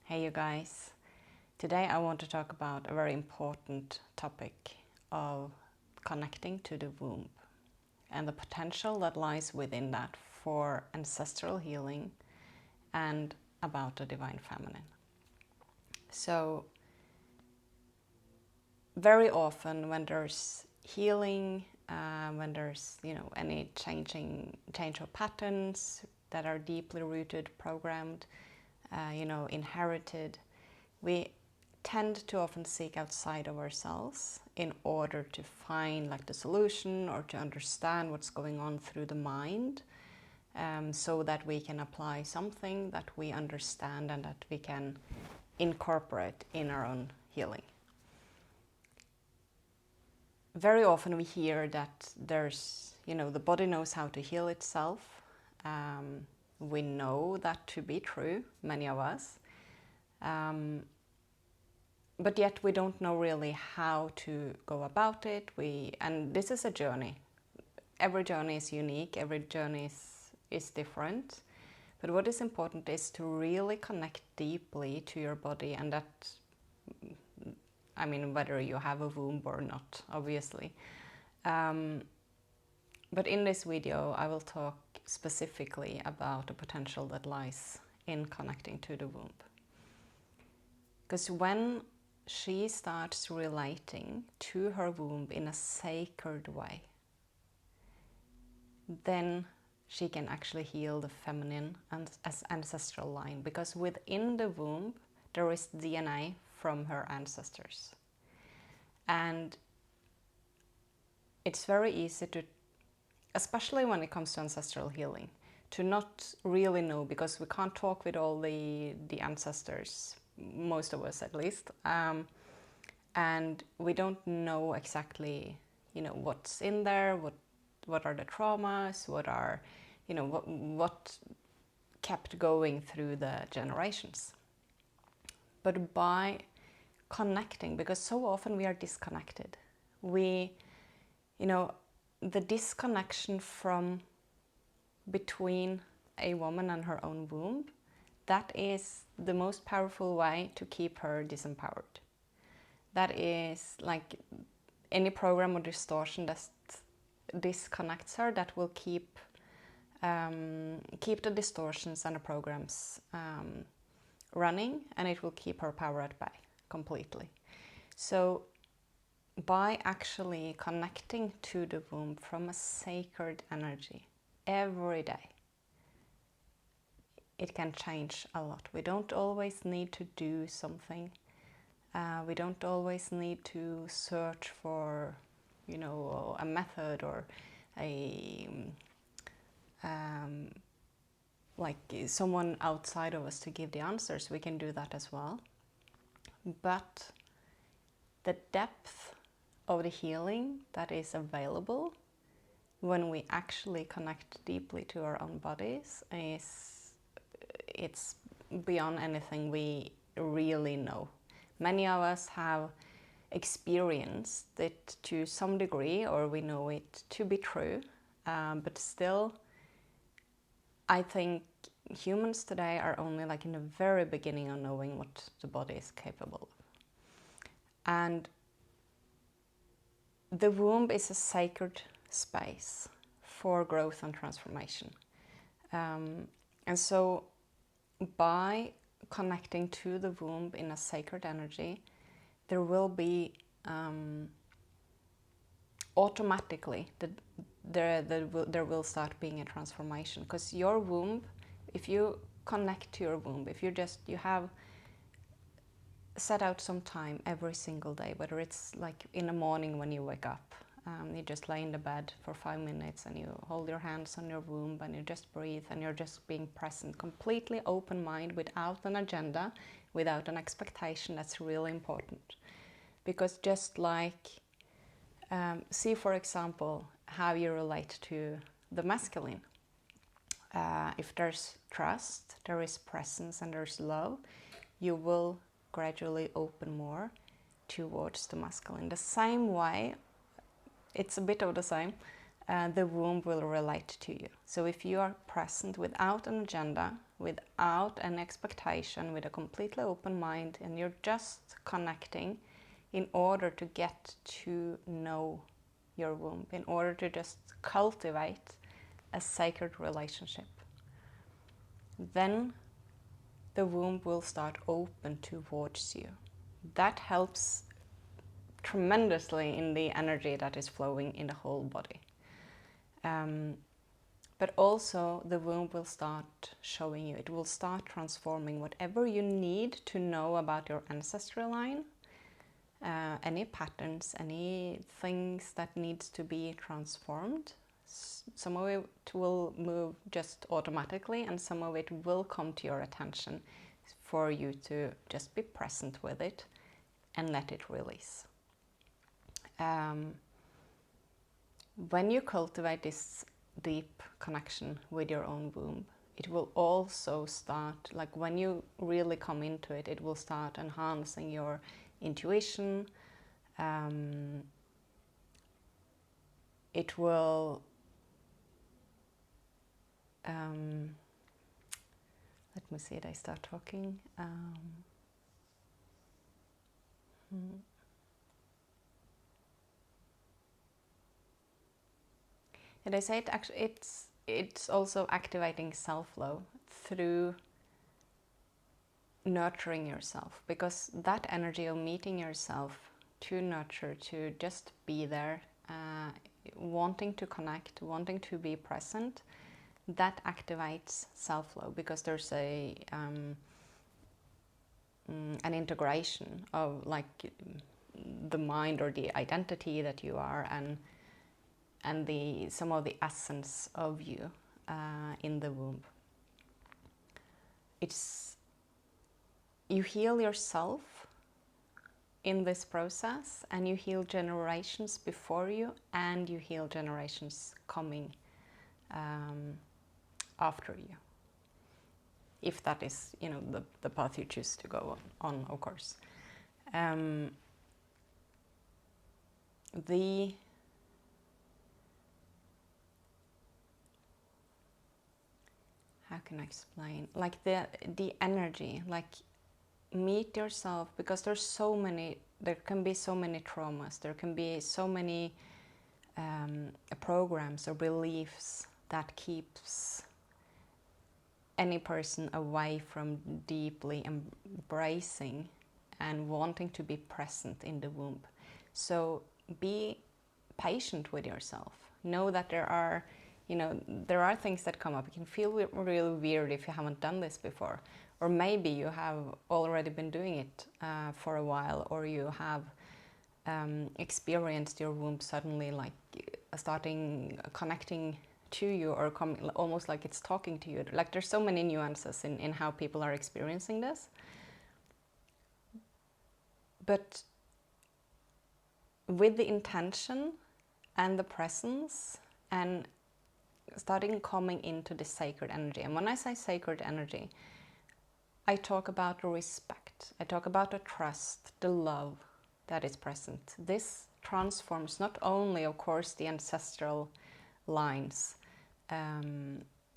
Hey you guys, today I want to talk about a very important topic of connecting to the womb and the potential that lies within that for ancestral healing and about the divine feminine. So very often when there's healing, when there's any change of patterns that are deeply rooted, programmed, inherited, we tend to often seek outside of ourselves in order to find the solution or to understand what's going on through the mind, so that we can apply something that we understand and that we can incorporate in our own healing. Very often we hear that there's, the body knows how to heal itself. We know that to be true, many of us. But yet we don't know really how to go about it. And this is a journey. Every journey is unique, every journey is different. But what is important is to really connect deeply to your body, and that, whether you have a womb or not, obviously. But in this video, I will talk specifically about the potential that lies in connecting to the womb. Because when she starts relating to her womb in a sacred way, then she can actually heal the feminine and ancestral line, because within the womb there is DNA from her ancestors. And it's very easy to, especially when it comes to ancestral healing, to not really know, because we can't talk with all the ancestors, most of us at least, and we don't know exactly what's in there, what are the traumas, what kept going through the generations. But by connecting, because so often we are disconnected, the disconnection from between a woman and her own womb, that is the most powerful way to keep her disempowered. That is like any program or distortion that disconnects her, that will keep the distortions and the programs running, and it will keep her power at bay completely. So by actually connecting to the womb from a sacred energy every day, it can change a lot. We don't always need to do something. We don't always need to search for, a method or someone outside of us to give the answers. We can do that as well. But the depth of the healing that is available when we actually connect deeply to our own bodies it's beyond anything we really know. Many of us have experienced it to some degree, or we know it to be true, but still I think humans today are only in the very beginning of knowing what the body is capable of. And the womb is a sacred space for growth and transformation. And so by connecting to the womb in a sacred energy, there will be automatically there will start being a transformation. Because your womb, if you connect to your womb, if you have set out some time every single day, whether it's in the morning when you wake up, you just lay in the bed for 5 minutes and you hold your hands on your womb and you just breathe and you're just being present, completely open mind, without an agenda, without an expectation. That's really important. Because just see for example how you relate to the masculine. If there's trust, there is presence and there's love, you will gradually open more towards the masculine. The same way, it's a bit of the same, the womb will relate to you. So if you are present without an agenda, without an expectation, with a completely open mind, and you're just connecting in order to get to know your womb, in order to just cultivate a sacred relationship. Then the womb will start open towards you. That helps tremendously in the energy that is flowing in the whole body. But also the womb will start showing you, it will start transforming whatever you need to know about your ancestral line, any patterns, any things that needs to be transformed. Some of it will move just automatically, and some of it will come to your attention for you to just be present with it and let it release. When you cultivate this deep connection with your own womb, it will also start, like when you really come into it, it will start enhancing your intuition. It will let me see it, I start talking. And I say it actually, it's also activating self-love through nurturing yourself, because that energy of meeting yourself, to nurture, to just be there, wanting to connect, wanting to be present, that activates self-love, because there's an integration of like the mind or the identity that you are, and some of the essence of you in the womb. You heal yourself in this process, and you heal generations before you, and you heal generations coming after you, if that is, you know, the path you choose to go on, of course. How can I explain? Like the energy, like meet yourself, because there can be so many traumas, there can be so many programs or beliefs that keeps any person away from deeply embracing and wanting to be present in the womb. So be patient with yourself. Know that there are things that come up. It can feel really weird if you haven't done this before. Or maybe you have already been doing it for a while, or you have experienced your womb suddenly like starting connecting to you, or almost like it's talking to you. Like there's so many nuances in how people are experiencing this. But with the intention and the presence and starting coming into the sacred energy. And when I say sacred energy, I talk about the respect, I talk about the trust, the love that is present. This transforms not only, of course, the ancestral lines,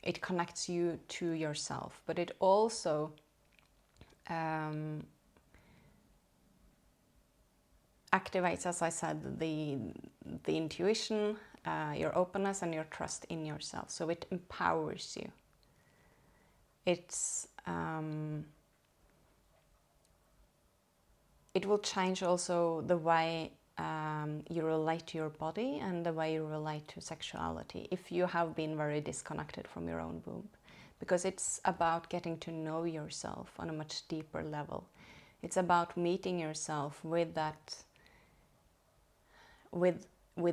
it connects you to yourself, but it also activates, as I said, the intuition, your openness and your trust in yourself. So it empowers you. It will change also the way you relate to your body and the way you relate to sexuality if you have been very disconnected from your own womb. Because it's about getting to know yourself on a much deeper level. It's about meeting yourself with that, with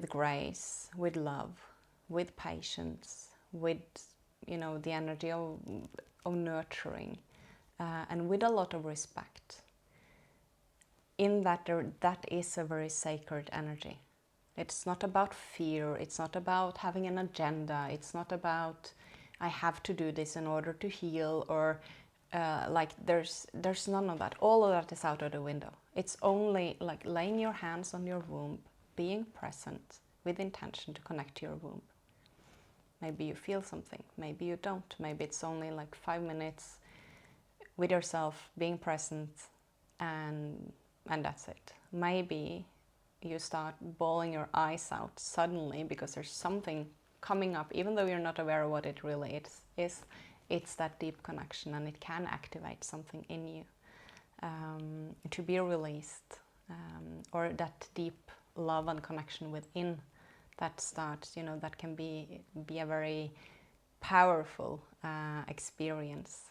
grace, with love, with patience, with the energy of nurturing, and with a lot of respect. In that, that is a very sacred energy. It's not about fear, it's not about having an agenda, it's not about I have to do this in order to heal, or there's none of that. All of that is out of the window. It's only like laying your hands on your womb, being present with intention to connect to your womb. Maybe you feel something, maybe you don't. Maybe it's only like 5 minutes with yourself, being present, and that's it. Maybe you start bawling your eyes out suddenly because there's something coming up, even though you're not aware of what it really is. It's that deep connection, and it can activate something in you to be released, or that deep love and connection within that starts, that can be a very powerful experience.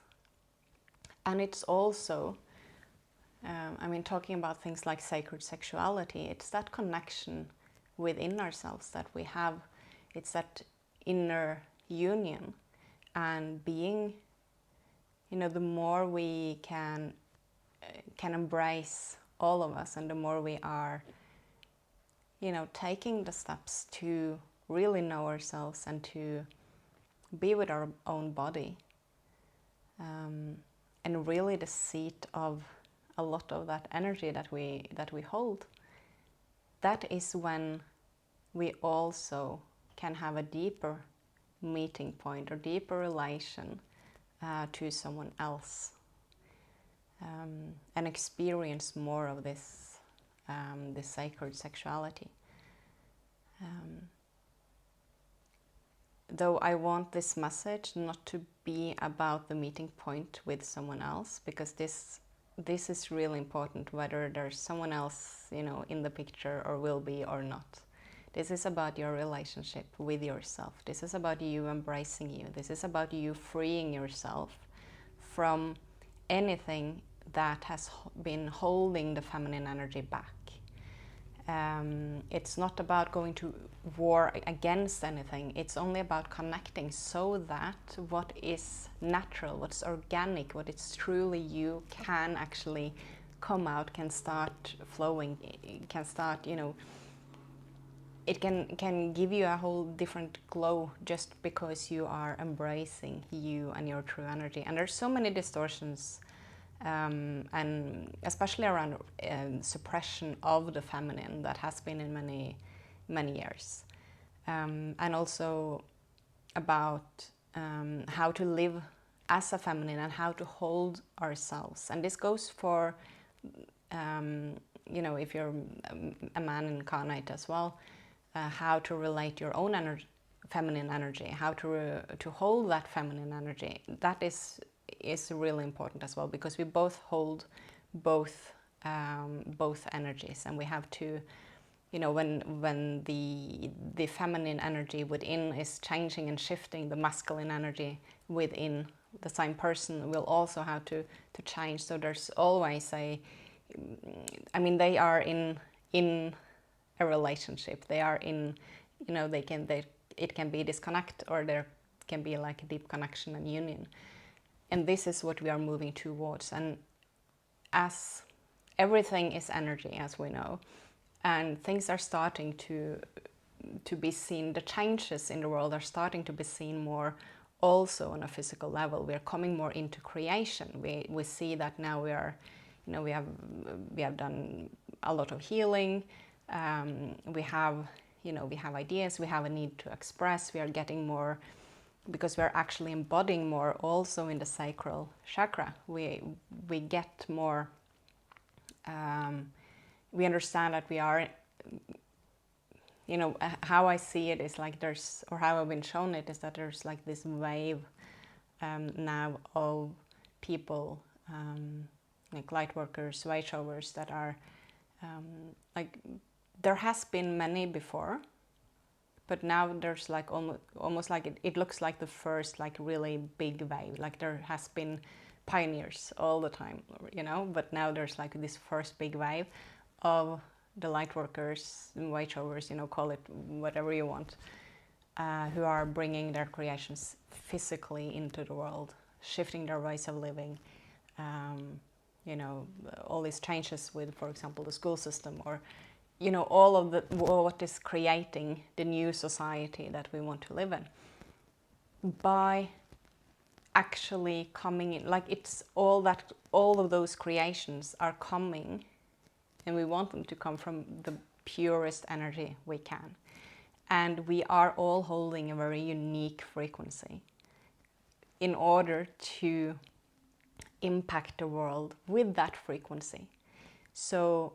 And it's also, talking about things like sacred sexuality, it's that connection within ourselves that we have. It's that inner union, and being, the more we can embrace all of us, and the more we are, taking the steps to really know ourselves and to be with our own body, and really the seat of a lot of that energy that we hold, that is when we also can have a deeper meeting point or deeper relation to someone else, and experience more of this sacred sexuality. Though I want this message not to be about the meeting point with someone else, because this is really important, whether there's someone else, in the picture or will be or not. This is about your relationship with yourself. This is about you embracing you. This is about you freeing yourself from anything that has been holding the feminine energy back. It's not about going to war against anything. It's only about connecting, so that what is natural, what's organic, what is truly you can actually come out, can start flowing, can start, it can give you a whole different glow just because you are embracing you and your true energy. And there's so many distortions, and especially around suppression of the feminine that has been in many years, and also about how to live as a feminine and how to hold ourselves. And this goes for if you're a man incarnate as well, how to relate your own feminine energy, how to hold that feminine energy. That is really important as well, because we both hold both energies, and we have to, when the feminine energy within is changing and shifting, the masculine energy within the same person will also have to change. So there's always they are in a relationship. They are in, it can be disconnect, or there can be like a deep connection and union. And this is what we are moving towards. And as everything is energy, as we know, and things are starting to be seen, the changes in the world are starting to be seen more also on a physical level. We are coming more into creation. We see that now we are, we have done a lot of healing. We have ideas. We have a need to express. We are getting more, because we're actually embodying more also in the sacral chakra. We get more, we understand that we are, how I see it is like there's, or how I've been shown it is that there's like this wave now of people, like light workers, white showers, that are like, there has been many before, but now there's like almost like it looks like the first like really big wave. Like there has been pioneers all the time, but now there's like this first big wave of the light workers, white showers, call it whatever you want, who are bringing their creations physically into the world, shifting their ways of living, all these changes with, for example, the school system, or all of what is creating the new society that we want to live in, by actually coming in, like it's all of those creations are coming, and we want them to come from the purest energy we can. And we are all holding a very unique frequency in order to impact the world with that frequency. So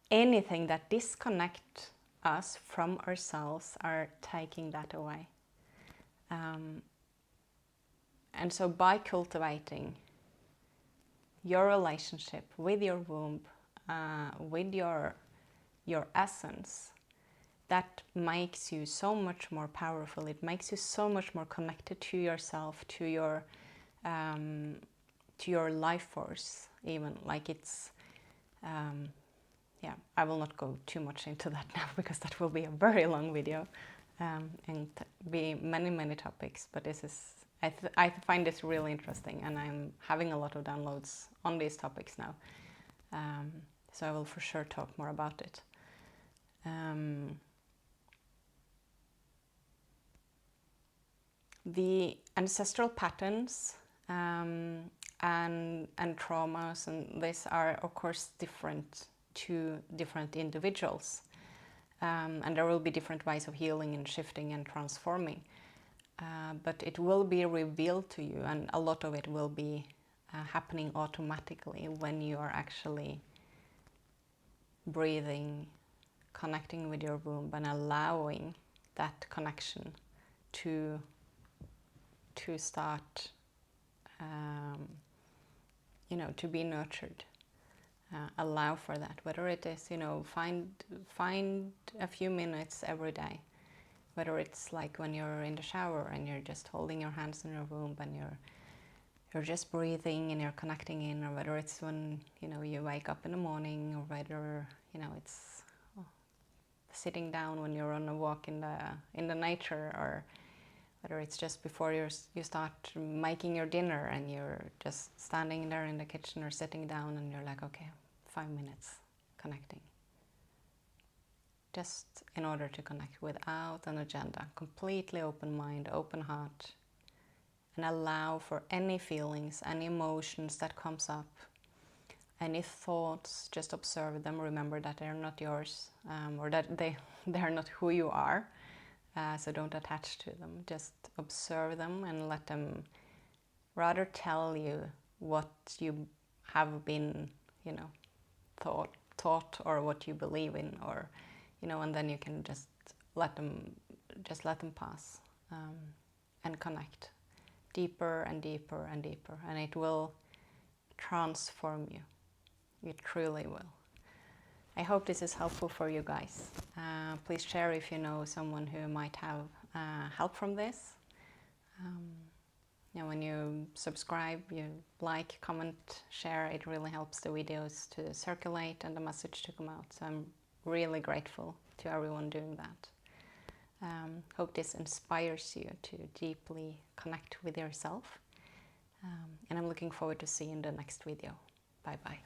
anything that disconnects us from ourselves are taking that away. And so by cultivating your relationship with your womb, with your essence, that makes you so much more powerful. It makes you so much more connected to yourself, to your life force, even. Like it's, yeah, I will not go too much into that now because that will be a very long video and be many topics. But this is, I find this really interesting, and I'm having a lot of downloads on these topics now. So I will for sure talk more about it. The ancestral patterns and traumas and this are of course different to different individuals, and there will be different ways of healing and shifting and transforming, but it will be revealed to you, and a lot of it will be happening automatically when you are actually breathing, connecting with your womb, and allowing that connection to start, to be nurtured. Allow for that, whether it is, find a few minutes every day, whether it's like when you're in the shower and you're just holding your hands in your womb and you're just breathing and you're connecting in, or whether it's when, you wake up in the morning, or whether, it's sitting down when you're on a walk in the nature, or whether it's just before you start making your dinner and you're just standing there in the kitchen or sitting down and you're like, okay, 5 minutes connecting. Just in order to connect without an agenda, completely open mind, open heart, and allow for any feelings, any emotions that comes up, any thoughts, just observe them. Remember that they're not yours, or that they're not who you are. So don't attach to them, just observe them and let them rather tell you what you have been, taught or what you believe in, or, and then you can just let them pass, and connect deeper and deeper and deeper, and it will transform you. It truly will. I hope this is helpful for you guys. Please share if you know someone who might have help from this. When you subscribe, you like, comment, share, it really helps the videos to circulate and the message to come out. So I'm really grateful to everyone doing that. Hope this inspires you to deeply connect with yourself. And I'm looking forward to seeing the next video. Bye bye.